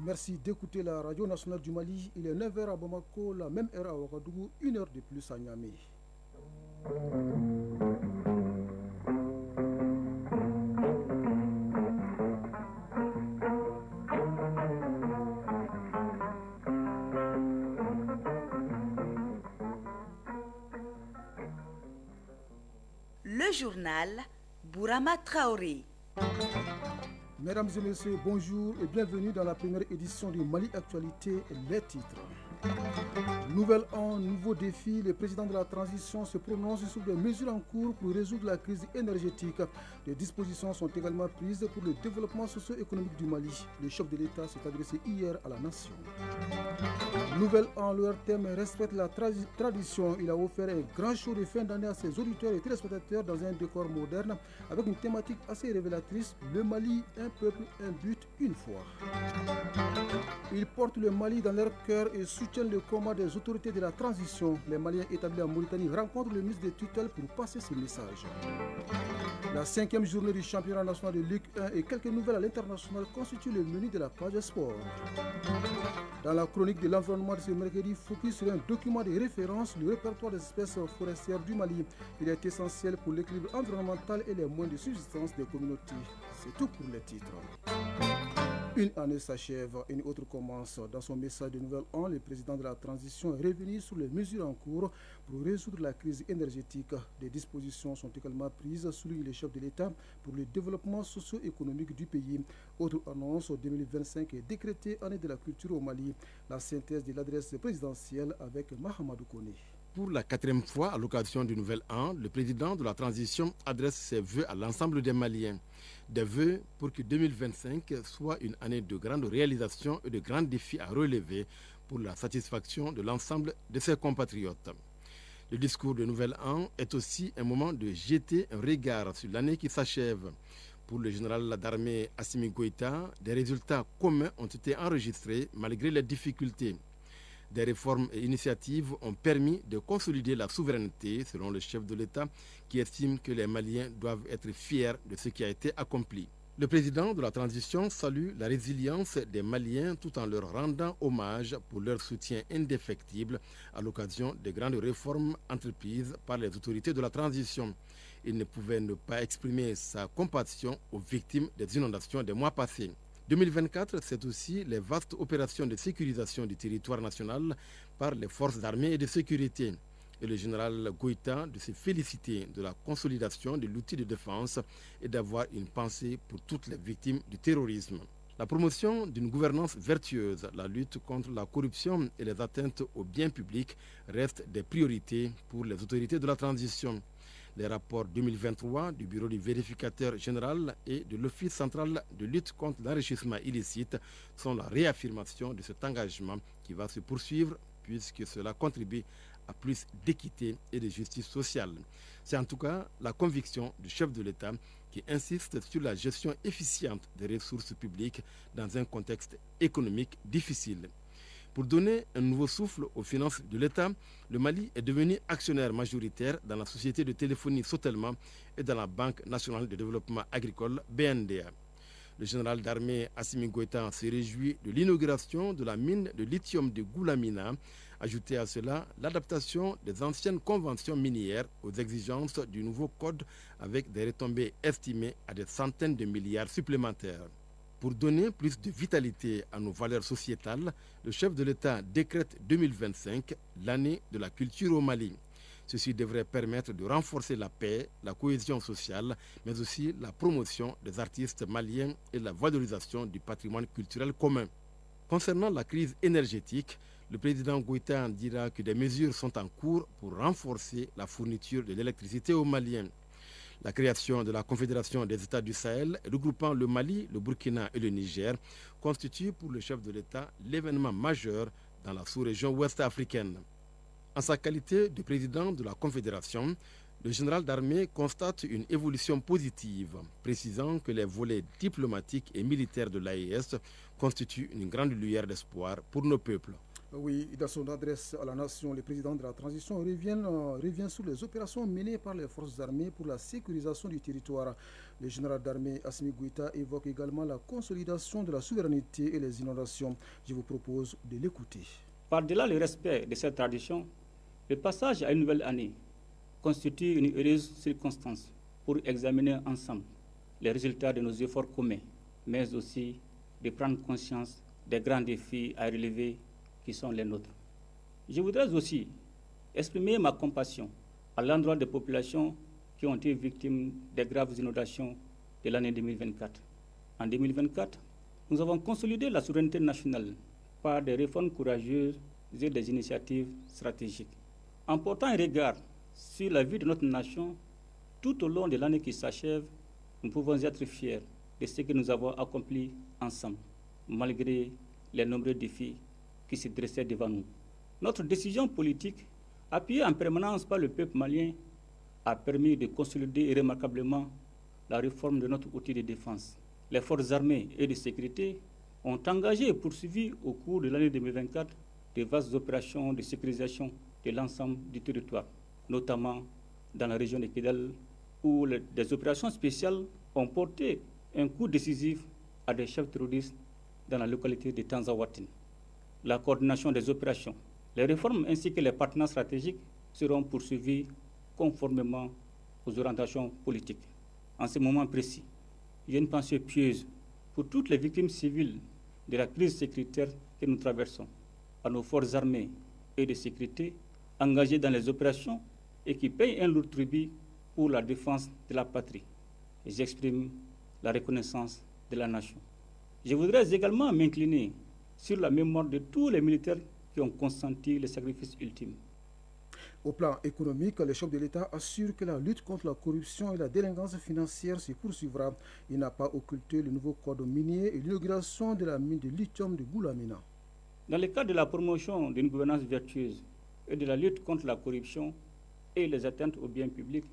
Merci d'écouter la radio nationale du Mali. Il est 9h à Bamako, la même heure à Ouagadougou, 1 heure de plus à Niamey. Le journal Bourama Traoré. Mesdames et messieurs, bonjour et bienvenue dans la première édition du Mali Actualité, les titres. Nouvel an, nouveau défi, le président de la transition se prononce sur des mesures en cours pour résoudre la crise énergétique. Des dispositions sont également prises pour le développement socio-économique du Mali. Le chef de l'État s'est adressé hier à la nation. Nouvel an, leur thème respecte la tradition. Il a offert un grand show de fin d'année à ses auditeurs et téléspectateurs dans un décor moderne avec une thématique assez révélatrice, le Mali, un peuple, un but, une foi. Ils portent le Mali dans leur cœur et soutiennent le combat des autorités de la transition. Les Maliens établis en Mauritanie rencontrent le ministre des tutelles pour passer ce message. La 5e journée du championnat national de Ligue 1 et quelques nouvelles à l'international constituent le menu de la page sport. Dans la chronique de l'environnement de ce mercredi, focus sur un document de référence, le répertoire des espèces forestières du Mali. Il est essentiel pour l'équilibre environnemental et les moyens de subsistance des communautés. C'est tout pour les titres. Une année s'achève, une autre commence. Dans son message de nouvel an, le président de la transition est revenu sur les mesures en cours pour résoudre la crise énergétique. Des dispositions sont également prises, souligne le chef de l'État, pour le développement socio-économique du pays. Autre annonce, 2025 est décrétée année de la culture au Mali. La synthèse de l'adresse présidentielle avec Mahamadou Kone. Pour la 4e fois à l'occasion du nouvel an, le président de la transition adresse ses vœux à l'ensemble des Maliens. Des vœux pour que 2025 soit une année de grandes réalisations et de grands défis à relever pour la satisfaction de l'ensemble de ses compatriotes. Le discours de nouvel an est aussi un moment de jeter un regard sur l'année qui s'achève. Pour le général d'armée Assimi Goïta, des résultats communs ont été enregistrés malgré les difficultés. Des réformes et initiatives ont permis de consolider la souveraineté, selon le chef de l'État, qui estime que les Maliens doivent être fiers de ce qui a été accompli. Le président de la transition salue la résilience des Maliens tout en leur rendant hommage pour leur soutien indéfectible à l'occasion des grandes réformes entreprises par les autorités de la transition. Il ne pouvait ne pas exprimer sa compassion aux victimes des inondations des mois passés. 2024, c'est aussi les vastes opérations de sécurisation du territoire national par les forces armées et de sécurité. Et le général Goïta de se féliciter de la consolidation de l'outil de défense et d'avoir une pensée pour toutes les victimes du terrorisme. La promotion d'une gouvernance vertueuse, la lutte contre la corruption et les atteintes aux biens publics restent des priorités pour les autorités de la transition. Les rapports 2023 du Bureau du vérificateur général et de l'Office central de lutte contre l'enrichissement illicite sont la réaffirmation de cet engagement qui va se poursuivre puisque cela contribue à plus d'équité et de justice sociale. C'est en tout cas la conviction du chef de l'État qui insiste sur la gestion efficiente des ressources publiques dans un contexte économique difficile. Pour donner un nouveau souffle aux finances de l'État, le Mali est devenu actionnaire majoritaire dans la société de téléphonie Sotelma et dans la Banque nationale de développement agricole BNDA. Le général d'armée Assimi Goïta se réjouit de l'inauguration de la mine de lithium de Goulamina. Ajoutez à cela l'adaptation des anciennes conventions minières aux exigences du nouveau code avec des retombées estimées à des centaines de milliards supplémentaires. Pour donner plus de vitalité à nos valeurs sociétales, le chef de l'État décrète 2025 l'année de la culture au Mali. Ceci devrait permettre de renforcer la paix, la cohésion sociale, mais aussi la promotion des artistes maliens et la valorisation du patrimoine culturel commun. Concernant la crise énergétique, le président Goïta dira que des mesures sont en cours pour renforcer la fourniture de l'électricité aux Maliens. La création de la Confédération des États du Sahel, regroupant le Mali, le Burkina et le Niger, constitue pour le chef de l'État l'événement majeur dans la sous-région ouest africaine. En sa qualité de président de la Confédération, le général d'armée constate une évolution positive, précisant que les volets diplomatiques et militaires de l'AES constituent une grande lueur d'espoir pour nos peuples. Oui, dans son adresse à la nation, le président de la transition revient sur les opérations menées par les forces armées pour la sécurisation du territoire. Le général d'armée Assimi Goïta évoque également la consolidation de la souveraineté et les inondations. Je vous propose de l'écouter. Par-delà le respect de cette tradition, le passage à une nouvelle année constitue une heureuse circonstance pour examiner ensemble les résultats de nos efforts communs, mais aussi de prendre conscience des grands défis à relever qui sont les nôtres. Je voudrais aussi exprimer ma compassion à l'endroit des populations qui ont été victimes des graves inondations de l'année 2024. En 2024, nous avons consolidé la souveraineté nationale par des réformes courageuses et des initiatives stratégiques. En portant un regard sur la vie de notre nation tout au long de l'année qui s'achève, nous pouvons être fiers de ce que nous avons accompli ensemble, malgré les nombreux défis qui se dressaient devant nous. Notre décision politique, appuyée en permanence par le peuple malien, a permis de consolider remarquablement la réforme de notre outil de défense. Les forces armées et de sécurité ont engagé et poursuivi au cours de l'année 2024 de vastes opérations de sécurisation de l'ensemble du territoire, notamment dans la région de Kidal, où des opérations spéciales ont porté un coup décisif à des chefs terroristes dans la localité de Tanzawatin. La coordination des opérations, les réformes ainsi que les partenaires stratégiques seront poursuivis conformément aux orientations politiques. En ce moment précis, j'ai une pensée pieuse pour toutes les victimes civiles de la crise sécuritaire que nous traversons, à nos forces armées et de sécurité engagées dans les opérations et qui payent un lourd tribut pour la défense de la patrie. Et j'exprime la reconnaissance de la nation. Je voudrais également m'incliner sur la mémoire de tous les militaires qui ont consenti le sacrifice ultime. Au plan économique, le chef de l'État assure que la lutte contre la corruption et la délinquance financière se poursuivra. Il n'a pas occulté le nouveau code minier et l'inauguration de la mine de lithium de Goulamina. Dans le cadre de la promotion d'une gouvernance vertueuse et de la lutte contre la corruption et les atteintes aux biens publics,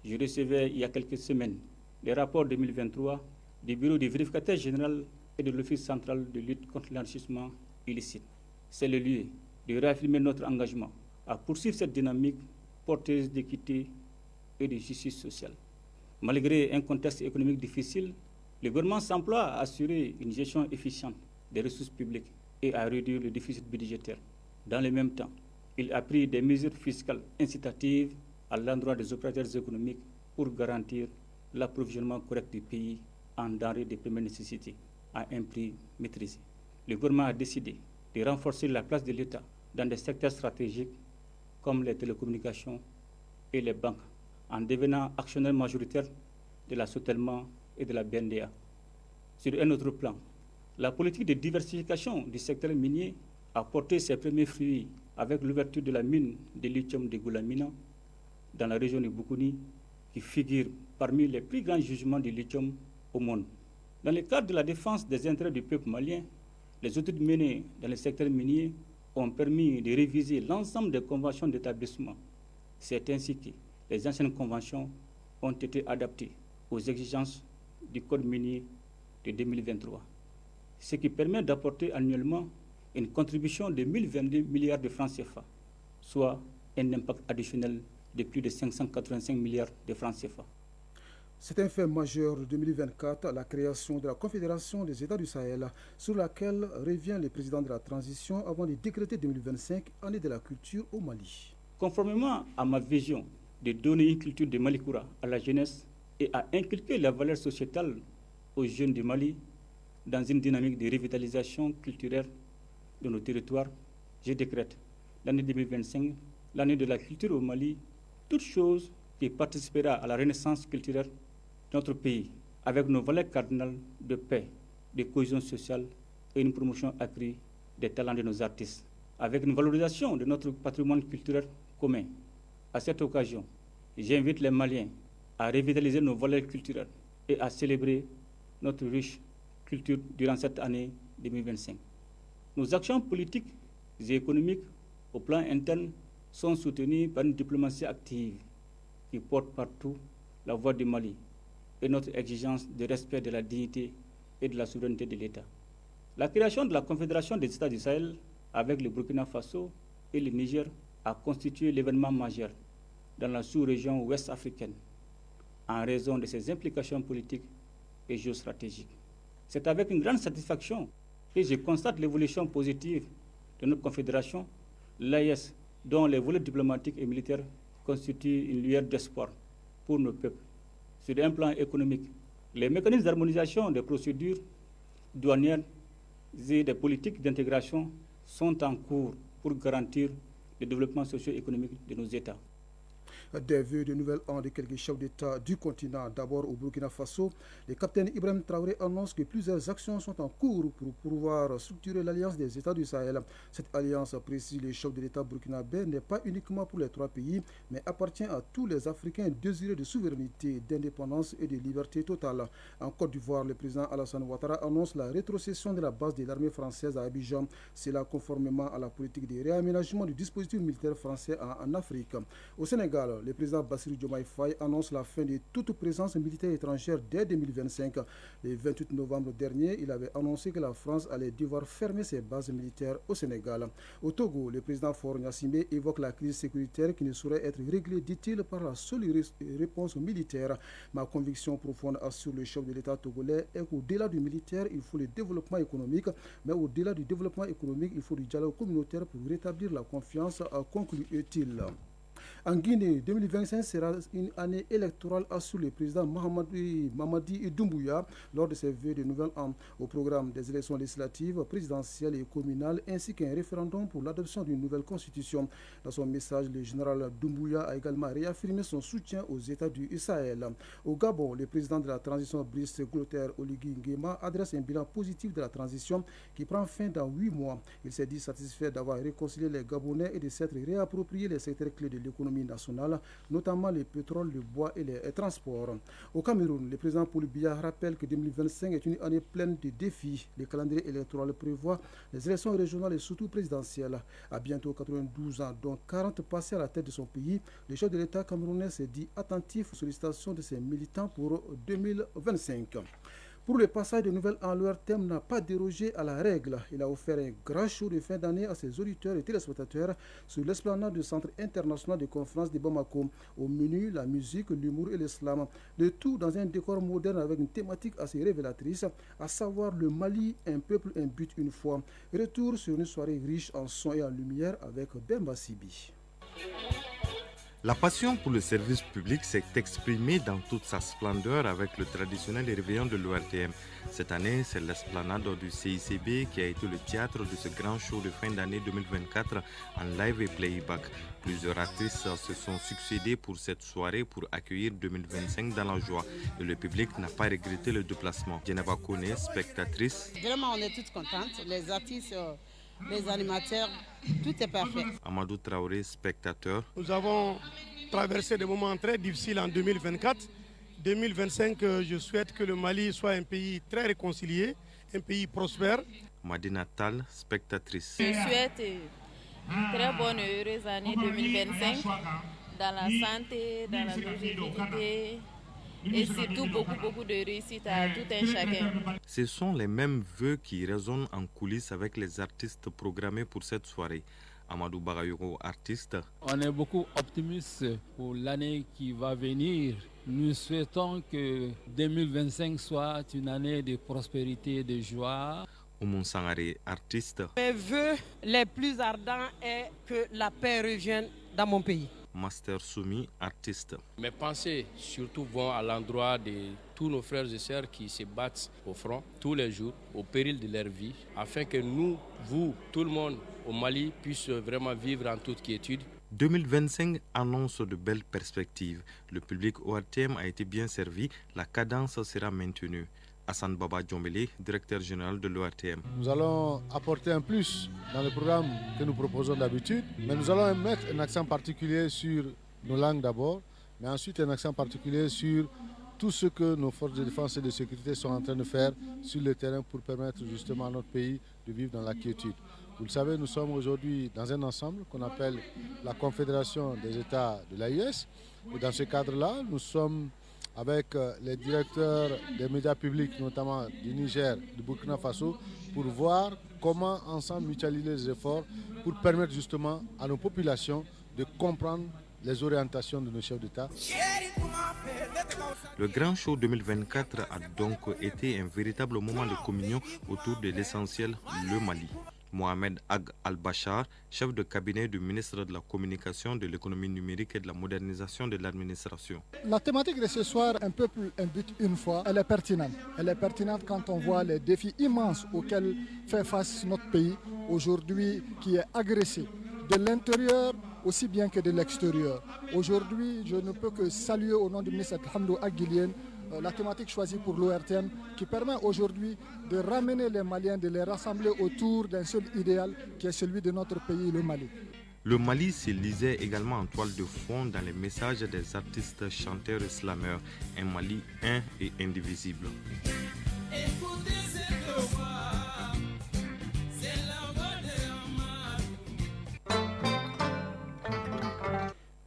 je recevais il y a quelques semaines les rapports 2023 du Bureau du vérificateur général et de l'Office central de lutte contre l'enrichissement illicite. C'est le lieu de réaffirmer notre engagement à poursuivre cette dynamique porteuse d'équité et de justice sociale. Malgré un contexte économique difficile, le gouvernement s'emploie à assurer une gestion efficiente des ressources publiques et à réduire le déficit budgétaire. Dans le même temps, il a pris des mesures fiscales incitatives à l'endroit des opérateurs économiques pour garantir l'approvisionnement correct du pays en denrées de première nécessité à un prix maîtrisé. Le gouvernement a décidé de renforcer la place de l'État dans des secteurs stratégiques comme les télécommunications et les banques, en devenant actionnaire majoritaire de la Sotelma et de la BNDA. Sur un autre plan, la politique de diversification du secteur minier a porté ses premiers fruits avec l'ouverture de la mine de lithium de Goulamina dans la région de Boukouni, qui figure parmi les plus grands jugements de lithium au monde. Dans le cadre de la défense des intérêts du peuple malien, les études menées dans le secteur minier ont permis de réviser l'ensemble des conventions d'établissement. C'est ainsi que les anciennes conventions ont été adaptées aux exigences du Code minier de 2023, ce qui permet d'apporter annuellement une contribution de 1022 milliards de francs CFA, soit un impact additionnel de plus de 585 milliards de francs CFA. C'est un fait majeur de 2024, la création de la Confédération des États du Sahel, sur laquelle revient le président de la transition avant de décréter 2025, année de la culture au Mali. Conformément à ma vision de donner une culture de Malikoura à la jeunesse et à inculquer la valeur sociétale aux jeunes du Mali dans une dynamique de revitalisation culturelle de nos territoires, je décrète l'année 2025, l'année de la culture au Mali, toute chose qui participera à la renaissance culturelle de notre pays, avec nos valeurs cardinales de paix, de cohésion sociale et une promotion accrue des talents de nos artistes, avec une valorisation de notre patrimoine culturel commun. À cette occasion, j'invite les Maliens à revitaliser nos valeurs culturelles et à célébrer notre riche culture durant cette année 2025. Nos actions politiques et économiques au plan interne sont soutenues par une diplomatie active qui porte partout la voix du Mali et notre exigence de respect de la dignité et de la souveraineté de l'État. La création de la Confédération des États du Sahel avec le Burkina Faso et le Niger, a constitué l'événement majeur dans la sous-région ouest africaine en raison de ses implications politiques et géostratégiques. C'est avec une grande satisfaction que je constate l'évolution positive de notre confédération, l'AES, dont les volets diplomatiques et militaires constituent une lueur d'espoir pour nos peuples. Sur un plan économique, les mécanismes d'harmonisation des procédures douanières et des politiques d'intégration sont en cours pour garantir le développement socio-économique de nos États. Des vœux de nouvel an de quelques chefs d'État du continent. D'abord au Burkina Faso, le capitaine Ibrahim Traoré annonce que plusieurs actions sont en cours pour pouvoir structurer l'alliance des États du Sahel. Cette alliance, précise le chef de l'État burkinabé, n'est pas uniquement pour les trois pays, mais appartient à tous les Africains désireux de souveraineté, d'indépendance et de liberté totale. En Côte d'Ivoire, le président Alassane Ouattara annonce la rétrocession de la base de l'armée française à Abidjan. C'est là conformément à la politique de réaménagement du dispositif militaire français en Afrique. Au Sénégal, le président Bassirou Diomaye Faye annonce la fin de toute présence militaire étrangère dès 2025. Le 28 novembre dernier, il avait annoncé que la France allait devoir fermer ses bases militaires au Sénégal. Au Togo, le président Faure Gnassingbé évoque la crise sécuritaire qui ne saurait être réglée, dit-il, par la seule réponse militaire. Ma conviction profonde, assure le chef de l'État togolais, est qu'au-delà du militaire, il faut le développement économique, mais au-delà du développement économique, il faut du dialogue communautaire pour rétablir la confiance, conclut-il. En Guinée, 2025 sera une année électorale, assure le président Mamadi Doumbouya lors de ses vœux de nouvel an. Au programme des élections législatives, présidentielles et communales, ainsi qu'un référendum pour l'adoption d'une nouvelle constitution. Dans son message, le général Doumbouya a également réaffirmé son soutien aux États du Sahel. Au Gabon, le président de la transition, Brice Clotaire Oligui Nguema, adresse un bilan positif de la transition qui prend fin dans 8 mois. Il s'est dit satisfait d'avoir réconcilié les Gabonais et de s'être réapproprié les secteurs clés de l'économie nationale, notamment le pétrole, le bois et les transports. Au Cameroun, le président Paul Biya rappelle que 2025 est une année pleine de défis. Le calendrier électoral prévoit les élections régionales et surtout présidentielles. À bientôt 92 ans, dont 40 passés à la tête de son pays, le chef de l'État camerounais s'est dit attentif aux sollicitations de ses militants pour 2025. Pour le passage de Nouvel An, leur thème n'a pas dérogé à la règle. Il a offert un grand show de fin d'année à ses auditeurs et téléspectateurs sur l'esplanade du Centre international de conférence de Bamako. Au menu, la musique, l'humour et l'islam. Le tout dans un décor moderne avec une thématique assez révélatrice, à savoir le Mali, un peuple, un but, une foi. Retour sur une soirée riche en son et en lumière avec Bemba Sibi. La passion pour le service public s'est exprimée dans toute sa splendeur avec le traditionnel réveillon de l'ORTM. Cette année, c'est l'esplanade du CICB qui a été le théâtre de ce grand show de fin d'année 2024 en live et playback. Plusieurs artistes se sont succédés pour cette soirée pour accueillir 2025 dans la joie. Et le public n'a pas regretté le déplacement. Djenaba Kone, spectatrice. Vraiment, on est toutes contentes. Les artistes, les animateurs, tout est parfait. Amadou Traoré, spectateur. Nous avons traversé des moments très difficiles en 2024. 2025, je souhaite que le Mali soit un pays très réconcilié, un pays prospère. Madina Tal, spectatrice. Je souhaite une très bonne et heureuse année 2025 dans la santé, dans la longévité et surtout beaucoup de réussite à tout un chacun. Ce sont les mêmes vœux qui résonnent en coulisses avec les artistes programmés pour cette soirée. Amadou Bagayoko, artiste. On est beaucoup optimiste pour l'année qui va venir. Nous souhaitons que 2025 soit une année de prospérité et de joie. Oumou Sangare, artiste. Mes vœux les plus ardents est que la paix revienne dans mon pays. Master Soumi, artiste. Mes pensées surtout vont à l'endroit de tous nos frères et sœurs qui se battent au front tous les jours, au péril de leur vie, afin que nous, vous, tout le monde au Mali puisse vraiment vivre en toute quiétude. 2025 annonce de belles perspectives. Le public ORTM a été bien servi, la cadence sera maintenue. Hassan Baba Djombele, directeur général de l'ORTM. Nous allons apporter un plus dans le programme que nous proposons d'habitude, mais nous allons mettre un accent particulier sur nos langues d'abord, mais ensuite un accent particulier sur tout ce que nos forces de défense et de sécurité sont en train de faire sur le terrain pour permettre justement à notre pays de vivre dans la quiétude. Vous le savez, nous sommes aujourd'hui dans un ensemble qu'on appelle la Confédération des États de l'AES. Et dans ce cadre-là, nous sommes avec les directeurs des médias publics, notamment du Niger, du Burkina Faso, pour voir comment ensemble mutualiser les efforts pour permettre justement à nos populations de comprendre les orientations de nos chefs d'État. Le Grand Show 2024 a donc été un véritable moment de communion autour de l'essentiel, le Mali. Mohamed Ag Al-Bachar, chef de cabinet du ministre de la Communication, de l'économie numérique et de la modernisation de l'administration. La thématique de ce soir, un peuple, un but, une foi, elle est pertinente. Elle est pertinente quand on voit les défis immenses auxquels fait face notre pays aujourd'hui, qui est agressé de l'intérieur aussi bien que de l'extérieur. Aujourd'hui, je ne peux que saluer au nom du ministre Hamdou Aguilien la thématique choisie pour l'ORTM qui permet aujourd'hui de ramener les Maliens, de les rassembler autour d'un seul idéal qui est celui de notre pays, le Mali. Le Mali se lisait également en toile de fond dans les messages des artistes chanteurs et slameurs. Un Mali un et indivisible.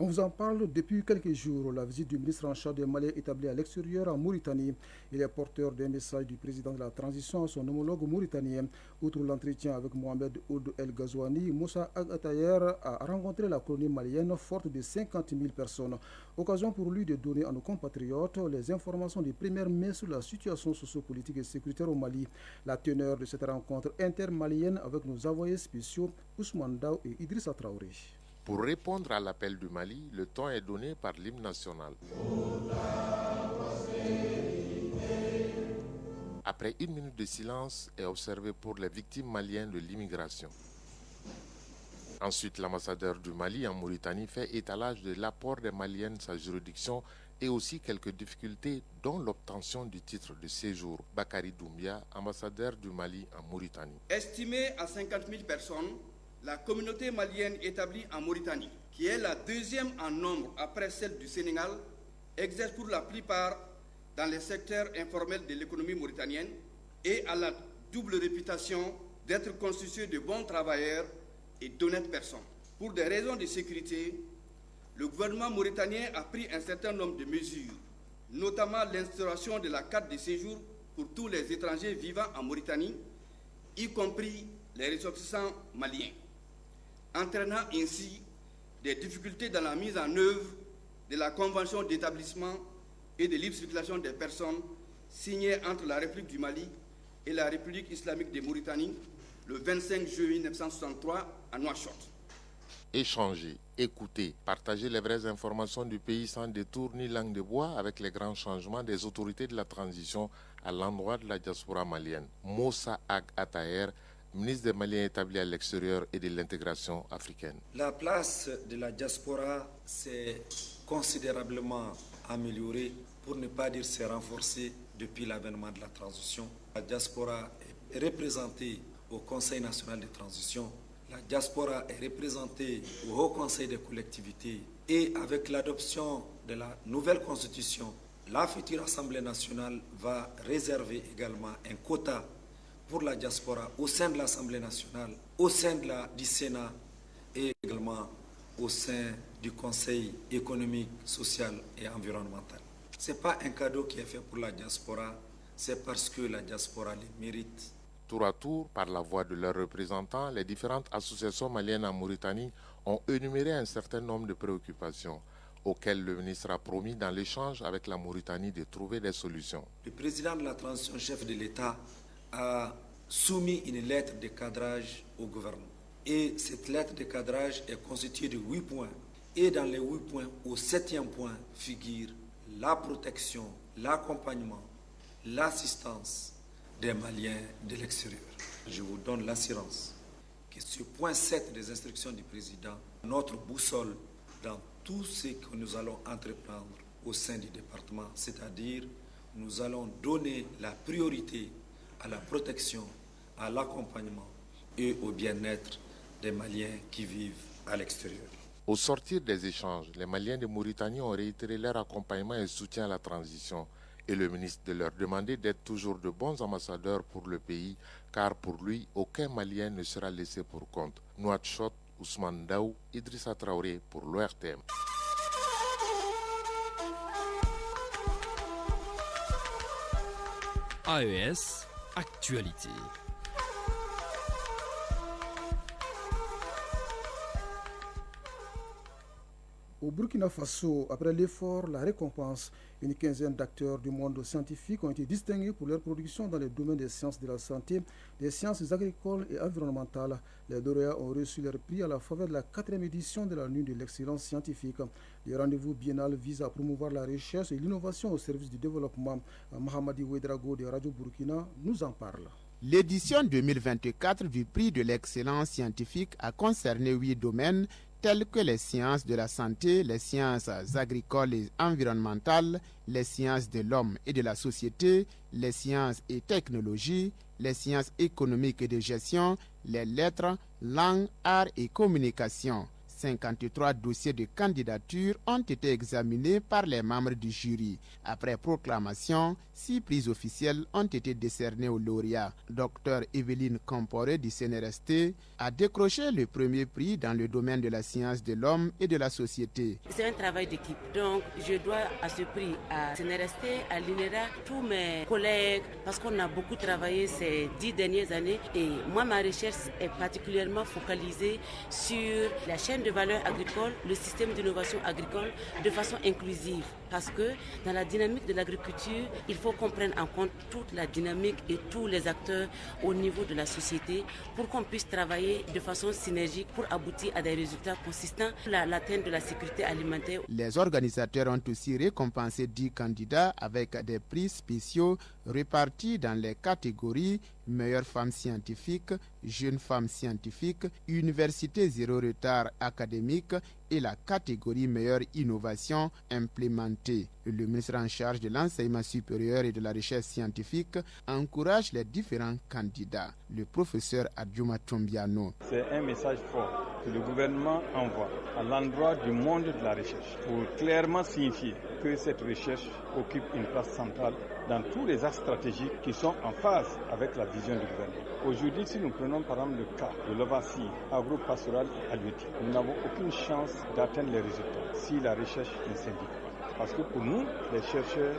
On vous en parle depuis quelques jours. La visite du ministre en charge des Maliens établi à l'extérieur en Mauritanie. Il est porteur d'un message du président de la transition à son homologue mauritanien. Outre l'entretien avec Mohamed Ould El Ghazouani, Moussa Ag Atayer a rencontré la colonie malienne forte de 50 000 personnes. Occasion pour lui de donner à nos compatriotes les informations de première main sur la situation sociopolitique et sécuritaire au Mali. La teneur de cette rencontre intermalienne avec nos envoyés spéciaux Ousmane Daw et Idrissa Traoré. Pour répondre à l'appel du Mali, le ton est donné par l'hymne national. Après 1 minute de silence est observé pour les victimes maliennes de l'immigration. Ensuite, l'ambassadeur du Mali en Mauritanie fait étalage de l'apport des Maliennes à sa juridiction et aussi quelques difficultés, dont l'obtention du titre de séjour. Bakary Doumbia, ambassadeur du Mali en Mauritanie. Estimé à 50 000 personnes, la communauté malienne établie en Mauritanie, qui est la deuxième en nombre après celle du Sénégal, exerce pour la plupart dans les secteurs informels de l'économie mauritanienne et a la double réputation d'être constituée de bons travailleurs et d'honnêtes personnes. Pour des raisons de sécurité, le gouvernement mauritanien a pris un certain nombre de mesures, notamment l'instauration de la carte de séjour pour tous les étrangers vivant en Mauritanie, y compris les ressortissants maliens, entraînant ainsi des difficultés dans la mise en œuvre de la Convention d'établissement et de libre circulation des personnes signée entre la République du Mali et la République islamique de Mauritanie le 25 juillet 1963 à Nouakchott. Échanger, écouter, partager les vraies informations du pays sans détour ni langue de bois avec les grands changements des autorités de la transition à l'endroit de la diaspora malienne. Moussa Ag Atayer, ministre des Maliens établis à l'extérieur et de l'intégration africaine. La place de la diaspora s'est considérablement améliorée, pour ne pas dire s'est renforcée depuis l'avènement de la transition. La diaspora est représentée au Conseil national de transition. La diaspora est représentée au Haut Conseil des collectivités et avec l'adoption de la nouvelle constitution, la future Assemblée nationale va réserver également un quota pour la diaspora au sein de l'Assemblée nationale, au sein du Sénat et également au sein du Conseil économique, social et environnemental. Ce n'est pas un cadeau qui est fait pour la diaspora, c'est parce que la diaspora les mérite. Tour à tour, par la voix de leurs représentants, les différentes associations maliennes en Mauritanie ont énuméré un certain nombre de préoccupations auxquelles le ministre a promis dans l'échange avec la Mauritanie de trouver des solutions. Le président de la transition, chef de l'État, a soumis une lettre de cadrage au gouvernement. Et cette lettre de cadrage est constituée de 8 points. Et dans les 8 points, au 7e point figure la protection, l'accompagnement, l'assistance des Maliens de l'extérieur. Je vous donne l'assurance que ce point 7 des instructions du président, notre boussole dans tout ce que nous allons entreprendre au sein du département, c'est-à-dire nous allons donner la priorité à la protection, à l'accompagnement et au bien-être des Maliens qui vivent à l'extérieur. Au sortir des échanges, les Maliens de Mauritanie ont réitéré leur accompagnement et soutien à la transition et le ministre de leur demander d'être toujours de bons ambassadeurs pour le pays, car pour lui, aucun Malien ne sera laissé pour compte. Nouakchott, Ousmane Daou, Idrissa Traoré pour l'ORTM. AES Actualité. Au Burkina Faso, après l'effort, la récompense, une quinzaine d'acteurs du monde scientifique ont été distingués pour leur production dans les domaines des sciences de la santé, des sciences agricoles et environnementales. Les lauréats ont reçu leur prix à la faveur de la 4e édition de la Nuit de l'excellence scientifique. Le rendez-vous biennal vise à promouvoir la recherche et l'innovation au service du développement. Mahamadi Ouedrago de Radio Burkina nous en parle. L'édition 2024 du prix de l'excellence scientifique a concerné 8 domaines tels que les sciences de la santé, les sciences agricoles et environnementales, les sciences de l'homme et de la société, les sciences et technologies, les sciences économiques et de gestion, les lettres, langues, arts et communication. 53 dossiers de candidature ont été examinés par les membres du jury. Après proclamation, 6 prix officiels ont été décernés aux lauréats. Dr Evelyne Comporé du CNRST a décroché le premier prix dans le domaine de la science de l'homme et de la société. C'est un travail d'équipe, donc je dois à ce prix à CNRST, à l'INERA, tous mes collègues, parce qu'on a beaucoup travaillé ces 10 dernières années et moi ma recherche est particulièrement focalisée sur la chaîne de valeur agricole, le système d'innovation agricole de façon inclusive. Parce que dans la dynamique de l'agriculture, il faut qu'on prenne en compte toute la dynamique et tous les acteurs au niveau de la société pour qu'on puisse travailler de façon synergique pour aboutir à des résultats consistants pour l'atteinte de la sécurité alimentaire. Les organisateurs ont aussi récompensé 10 candidats avec des prix spéciaux répartis dans les catégories meilleure femme scientifique, jeune femme scientifique, université zéro retard académique et la catégorie meilleure innovation implémentée. Le ministre en charge de l'enseignement supérieur et de la recherche scientifique encourage les différents candidats. Le professeur Adjouma Tombiano. C'est un message fort que le gouvernement envoie à l'endroit du monde de la recherche pour clairement signifier que cette recherche occupe une place centrale dans tous les axes stratégiques qui sont en phase avec la vision du gouvernement. Aujourd'hui, si nous prenons par exemple le cas de l'ovacille agro-pastorale et halieutique, nous n'avons aucune chance d'atteindre les résultats si la recherche ne s'indique pas. Parce que pour nous, les chercheurs,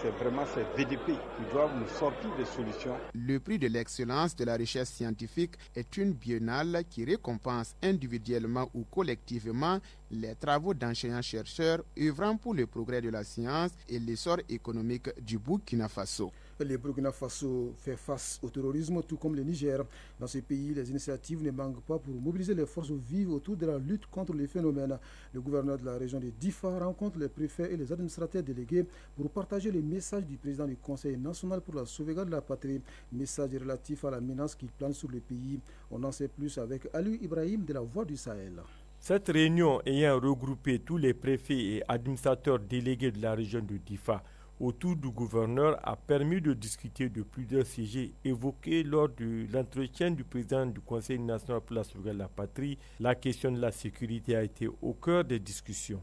c'est vraiment ces VDP qui doivent nous sortir des solutions. Le prix de l'excellence de la recherche scientifique est une biennale qui récompense individuellement ou collectivement les travaux d'enseignants-chercheurs œuvrant pour le progrès de la science et l'essor économique du Burkina Faso. Le Burkina Faso fait face au terrorisme, tout comme le Niger. Dans ce pays, les initiatives ne manquent pas pour mobiliser les forces vives autour de la lutte contre les phénomènes. Le gouverneur de la région de Difa rencontre les préfets et les administrateurs délégués pour partager les messages du président du Conseil national pour la sauvegarde de la patrie. Message relatif à la menace qui plane sur le pays. On en sait plus avec Ali Ibrahim de la Voix du Sahel. Cette réunion ayant regroupé tous les préfets et administrateurs délégués de la région de Difa autour du gouverneur a permis de discuter de plusieurs sujets évoqués lors de l'entretien du président du Conseil national pour la sauvegarde de la patrie. La question de la sécurité a été au cœur des discussions.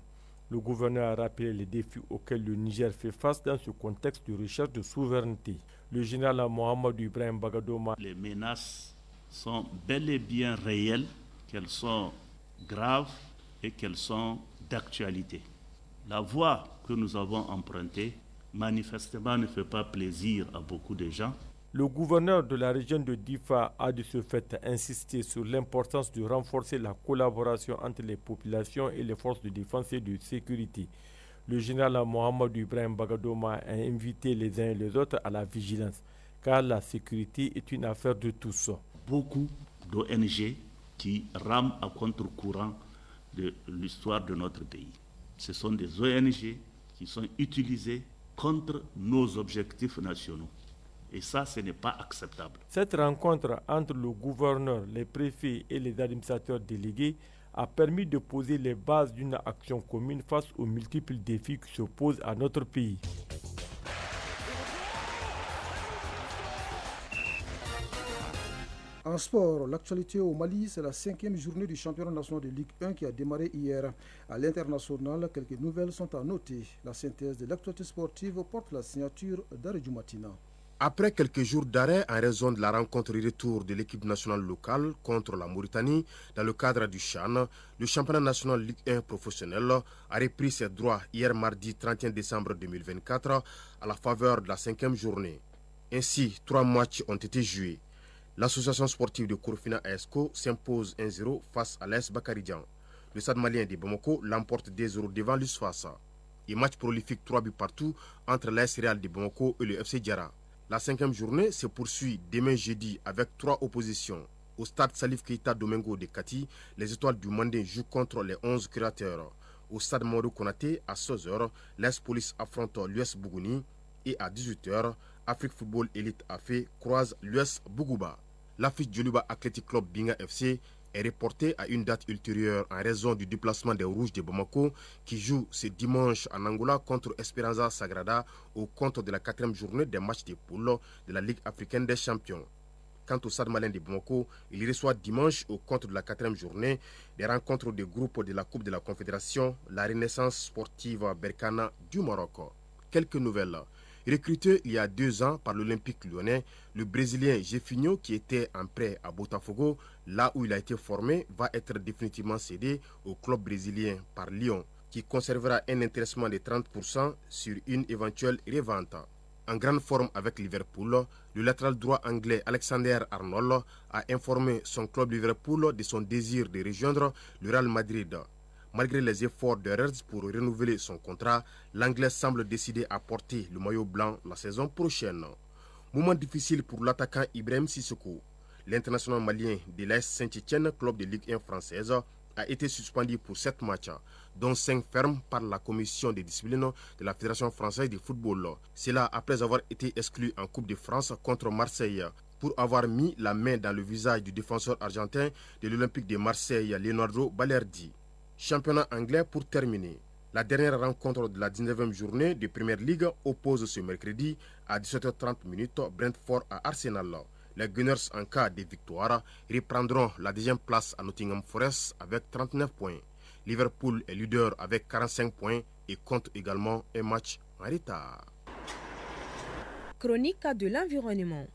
Le gouverneur a rappelé les défis auxquels le Niger fait face dans ce contexte de recherche de souveraineté. Le général Mohamed Ibrahim Bagadoma. Les menaces sont bel et bien réelles, qu'elles sont graves et qu'elles sont d'actualité. La voie que nous avons empruntée manifestement ne fait pas plaisir à beaucoup de gens. Le gouverneur de la région de Difa a de ce fait insisté sur l'importance de renforcer la collaboration entre les populations et les forces de défense et de sécurité. Le général Mohamed Ibrahim Bagadoma a invité les uns et les autres à la vigilance, car la sécurité est une affaire de tous. Beaucoup d'ONG qui rament à contre-courant de l'histoire de notre pays. Ce sont des ONG qui sont utilisées contre nos objectifs nationaux. Et ça, ce n'est pas acceptable. Cette rencontre entre le gouverneur, les préfets et les administrateurs délégués a permis de poser les bases d'une action commune face aux multiples défis qui se posent à notre pays. En sport, l'actualité au Mali, c'est la 5e journée du championnat national de Ligue 1 qui a démarré hier. À l'international, quelques nouvelles sont à noter. La synthèse de l'actualité sportive porte la signature d'Aredjou Matina. Après quelques jours d'arrêt en raison de la rencontre retour de l'équipe nationale locale contre la Mauritanie dans le cadre du CHAN, le championnat national Ligue 1 professionnel a repris ses droits hier mardi 31 décembre 2024 à la faveur de la 5e journée. Ainsi, 3 matchs ont été joués. L'association sportive de Korofina ASCO s'impose 1-0 face à l'AS Bakaridjan. Le Stade malien de Bamako l'emporte 2-0 devant l'USFASA. Et match prolifique 3 buts partout entre l'AS Real de Bamako et le FC Diarra. La 5e journée se poursuit demain jeudi avec 3 oppositions. Au stade Salif Keita Domingo de Kati, les étoiles du Mandé jouent contre les 11 curateurs. Au stade Mamadou Konaté, à 16h, l'AS Police affronte l'US Bougouni et à 18h, Afrique Football Elite AFE croise l'US Bougouba. L'affiche Djoluba Athletic Club Binga FC est reportée à une date ultérieure en raison du déplacement des Rouges de Bamako qui jouent ce dimanche en Angola contre Esperanza Sagrada au compte de la 4e journée des matchs de poule de la Ligue africaine des champions. Quant au Stade malien de Bamako, il reçoit dimanche au compte de la 4e journée des rencontres de groupe de la Coupe de la Confédération, la Renaissance sportive Berkana du Maroc. Quelques nouvelles. Recruté il y a 2 ans par l'Olympique lyonnais, le Brésilien Jefinho, qui était en prêt à Botafogo, là où il a été formé, va être définitivement cédé au club brésilien par Lyon, qui conservera un intéressement de 30% sur une éventuelle revente. En grande forme avec Liverpool, le latéral droit anglais Alexander Arnold a informé son club Liverpool de son désir de rejoindre le Real Madrid. Malgré les efforts de Reds pour renouveler son contrat, l'Anglais semble décidé à porter le maillot blanc la saison prochaine. Moment difficile pour l'attaquant Ibrahim Sissoko. L'international malien de l'AS Saint-Étienne, club de Ligue 1 française, a été suspendu pour 7 matchs, dont 5 fermes par la commission de discipline de la Fédération française de football. Cela après avoir été exclu en Coupe de France contre Marseille pour avoir mis la main dans le visage du défenseur argentin de l'Olympique de Marseille, Leonardo Balerdi. Championnat anglais pour terminer. La dernière rencontre de la 19e journée de Premier League oppose ce mercredi à 17h30 Brentford à Arsenal. Les Gunners, en cas de victoire, reprendront la 2e place à Nottingham Forest avec 39 points. Liverpool est leader avec 45 points et compte également un match en retard. Chronique de l'environnement.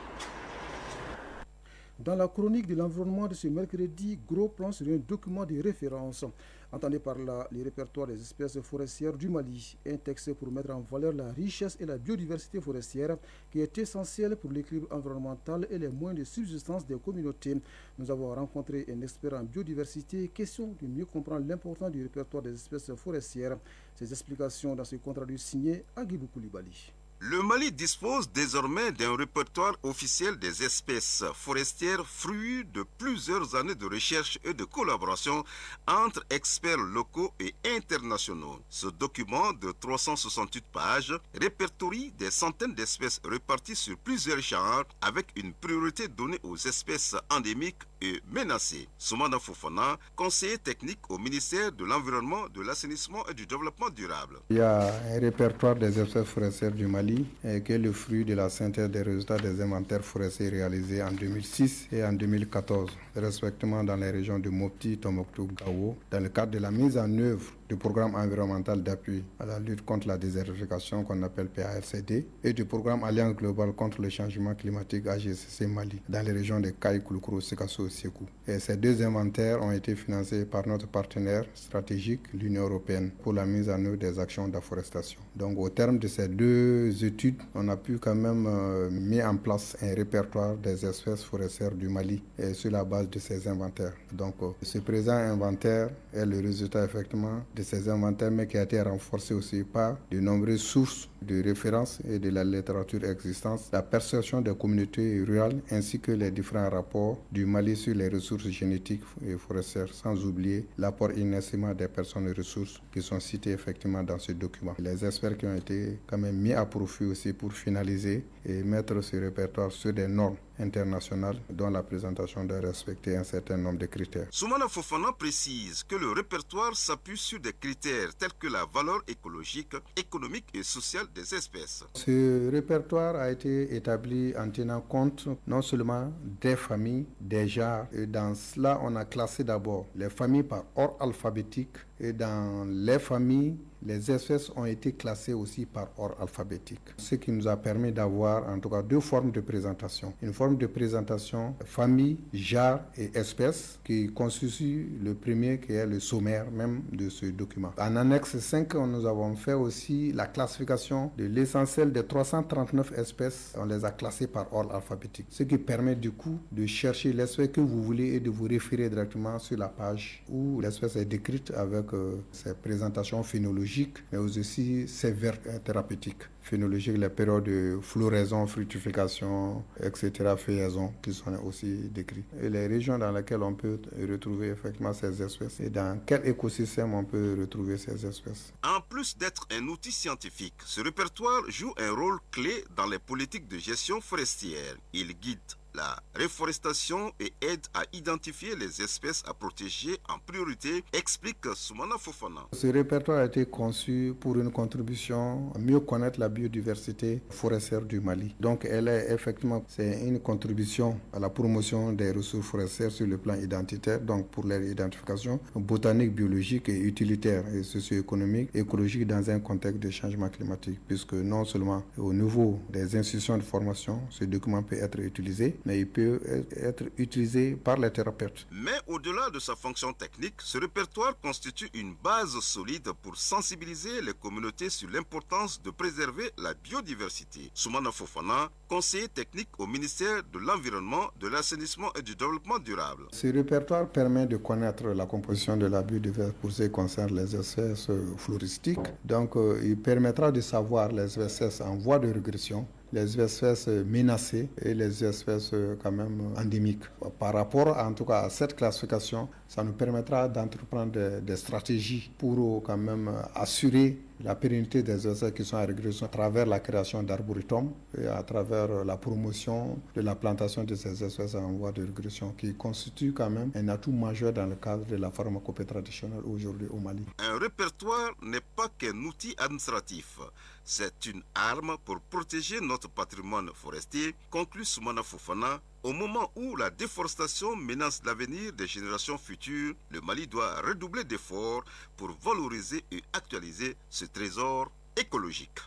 Dans la chronique de l'environnement de ce mercredi, gros plan sur un document de référence. Entendez par là les répertoires des espèces forestières du Mali, un texte pour mettre en valeur la richesse et la biodiversité forestière qui est essentielle pour l'équilibre environnemental et les moyens de subsistance des communautés. Nous avons rencontré un expert en biodiversité, question de mieux comprendre l'importance du répertoire des espèces forestières. Ces explications dans ce compte rendu signé Agibou Koulibaly. Le Mali dispose désormais d'un répertoire officiel des espèces forestières fruit de plusieurs années de recherche et de collaboration entre experts locaux et internationaux. Ce document de 368 pages répertorie des centaines d'espèces réparties sur plusieurs genres avec une priorité donnée aux espèces endémiques et menacées. Soumana Fofana, conseiller technique au ministère de l'Environnement, de l'Assainissement et du Développement durable. Il y a un répertoire des espèces forestières du Mali qui est le fruit de la synthèse des résultats des inventaires forestiers réalisés en 2006 et en 2014, respectivement dans les régions de Mopti, Tombouctou, Gao, dans le cadre de la mise en œuvre du programme environnemental d'appui à la lutte contre la désertification qu'on appelle PARCD et du programme Alliance globale contre le changement climatique AGCC Mali dans les régions de Kaï, Kouloukro, Sikasso et Sékou. Et ces 2 inventaires ont été financés par notre partenaire stratégique, l'Union européenne, pour la mise en œuvre des actions d'afforestation. Donc au terme de ces 2 études, on a pu quand même mettre en place un répertoire des espèces forestières du Mali et sur la base de ces inventaires. Donc ce présent inventaire est le résultat effectivement de ces inventaires, mais qui a été renforcé aussi par de nombreuses sources de référence et de la littérature existante, la perception des communautés rurales ainsi que les différents rapports du Mali sur les ressources génétiques et forestières, sans oublier l'apport inestimable des personnes et ressources qui sont citées effectivement dans ce document. Les experts qui ont été quand même mis à profit aussi pour finaliser et mettre ce répertoire sur des normes internationales dont la présentation doit respecter un certain nombre de critères. Soumana Fofana précise que le répertoire s'appuie sur des critères tels que la valeur écologique, économique et sociale des espèces. Ce répertoire a été établi en tenant compte non seulement des familles, des genres, et dans cela on a classé d'abord les familles par ordre alphabétique et dans les familles les espèces ont été classées aussi par ordre alphabétique. Ce qui nous a permis d'avoir en tout cas 2 formes de présentation. Une forme de présentation famille, genre et espèce qui constitue le premier qui est le sommaire même de ce document. En annexe 5, nous avons fait aussi la classification de l'essentiel des 339 espèces. On les a classées par ordre alphabétique. Ce qui permet du coup de chercher l'espèce que vous voulez et de vous référer directement sur la page où l'espèce est décrite avec ses présentations phénologiques, mais aussi ses vertus thérapeutiques. Phénologiques, les périodes de floraison, fructification, etc., feuillaison, qui sont aussi décrits. Et les régions dans lesquelles on peut retrouver effectivement ces espèces et dans quel écosystème on peut retrouver ces espèces. En plus d'être un outil scientifique, ce répertoire joue un rôle clé dans les politiques de gestion forestière. Il guide la réforestation et aide à identifier les espèces à protéger en priorité, explique Soumana Fofana. Ce répertoire a été conçu pour une contribution à mieux connaître la biodiversité forestière du Mali. Donc elle est effectivement, c'est une contribution à la promotion des ressources forestières sur le plan identitaire, donc pour leur identification botanique, biologique et utilitaire et socio-économique, écologique dans un contexte de changement climatique, puisque non seulement au niveau des institutions de formation, ce document peut être utilisé, mais il peut être utilisé par les thérapeutes. Mais au-delà de sa fonction technique, ce répertoire constitue une base solide pour sensibiliser les communautés sur l'importance de préserver la biodiversité. Soumana Fofana, conseiller technique au ministère de l'Environnement, de l'Assainissement et du Développement durable. Ce répertoire permet de connaître la composition de la biodiversité pour ce qui concerne les espèces floristiques. Donc, il permettra de savoir les espèces en voie de régression, les espèces menacées et les espèces quand même endémiques. Par rapport en tout cas à cette classification, ça nous permettra d'entreprendre des stratégies pour quand même assurer la pérennité des espèces qui sont en régression à travers la création d'arboretums et à travers la promotion de la plantation de ces espèces en voie de régression qui constitue quand même un atout majeur dans le cadre de la pharmacopée traditionnelle aujourd'hui au Mali. Un répertoire n'est pas qu'un outil administratif, c'est une arme pour protéger notre patrimoine forestier, conclut Soumana Fofana. Au moment où la déforestation menace l'avenir des générations futures, le Mali doit redoubler d'efforts pour valoriser et actualiser ce trésor écologique.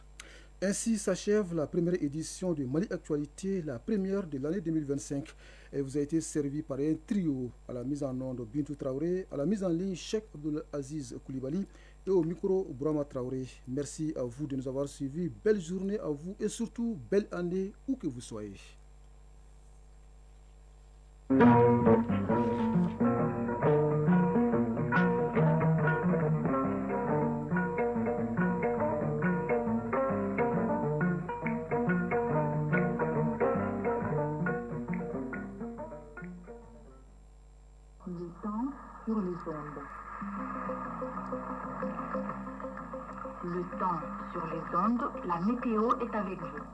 Ainsi s'achève la première édition de Mali Actualité, la première de l'année 2025. Elle vous a été servie par un trio à la mise en onde Bintou Traoré, à la mise en ligne Cheikh Abdul Aziz Koulibaly et au micro Brahma Traoré. Merci à vous de nous avoir suivis. Belle journée à vous et surtout belle année où que vous soyez. Le temps sur les ondes. Le temps sur les ondes, la météo est avec vous.